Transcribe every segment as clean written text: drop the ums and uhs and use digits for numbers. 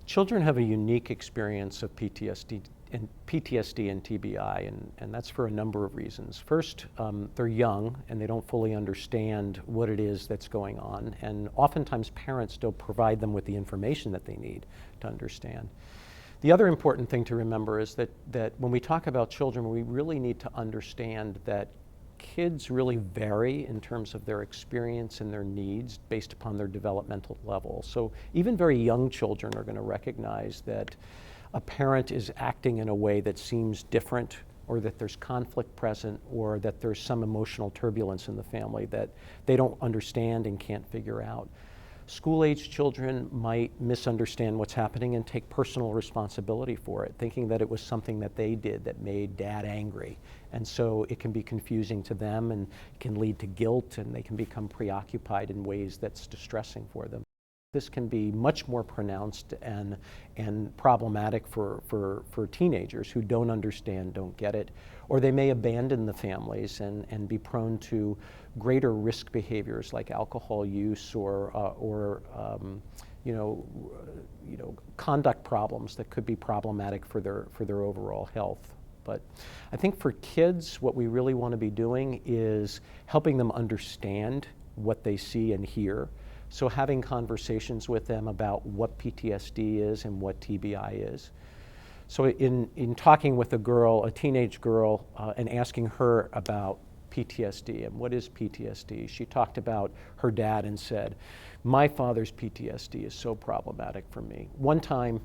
Children have a unique experience of PTSD and TBI, and that's for a number of reasons. First, they're young and they don't fully understand what it is that's going on, and oftentimes parents don't provide them with the information that they need to understand. The other important thing to remember is that when we talk about children, we really need to understand that kids really vary in terms of their experience and their needs based upon their developmental level. So even very young children are going to recognize that a parent is acting in a way that seems different, or that there's conflict present, or that there's some emotional turbulence in the family that they don't understand and can't figure out. School-age children might misunderstand what's happening and take personal responsibility for it, thinking that it was something that they did that made dad angry. And so it can be confusing to them and can lead to guilt, and they can become preoccupied in ways that's distressing for them. This can be much more pronounced and problematic for teenagers who don't understand, don't get it, or they may abandon the families and be prone to greater risk behaviors like alcohol use or conduct problems that could be problematic for their overall health. But I think for kids, what we really want to be doing is helping them understand what they see and hear. So having conversations with them about what PTSD is and what TBI is. So in talking with a teenage girl, and asking her about PTSD and what is PTSD, she talked about her dad and said, "My father's PTSD is so problematic for me. One time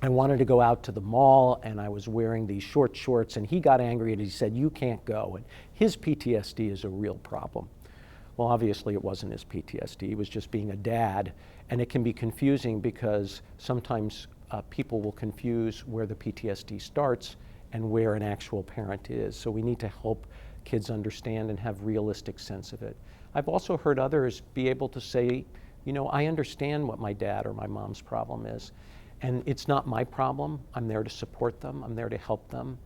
I wanted to go out to the mall and I was wearing these short shorts and he got angry and he said, 'You can't go.' And his PTSD is a real problem." Well, obviously it wasn't his PTSD, he was just being a dad, and it can be confusing because sometimes people will confuse where the PTSD starts and where an actual parent is. So we need to help kids understand and have realistic sense of it. I've also heard others be able to say, I understand what my dad or my mom's problem is, and it's not my problem. I'm there to support them, I'm there to help them.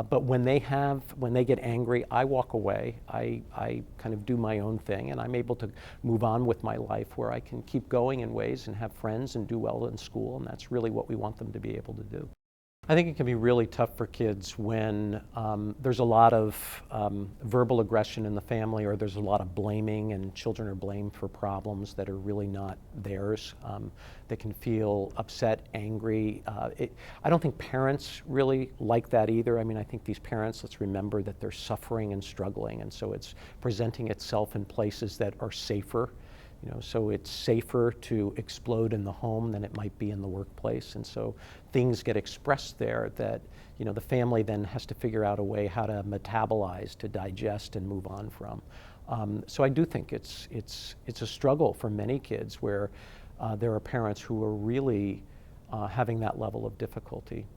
But when they get angry, I walk away. I kind of do my own thing, and I'm able to move on with my life where I can keep going in ways and have friends and do well in school, and that's really what we want them to be able to do. I think it can be really tough for kids when there's a lot of verbal aggression in the family, or there's a lot of blaming and children are blamed for problems that are really not theirs. They can feel upset, angry. I don't think parents really like that either. I mean, I think these parents, let's remember that they're suffering and struggling, and so it's presenting itself in places that are safer. So it's safer to explode in the home than it might be in the workplace. And so things get expressed there that, the family then has to figure out a way how to metabolize, to digest and move on from. So I do think it's a struggle for many kids where there are parents who are really having that level of difficulty.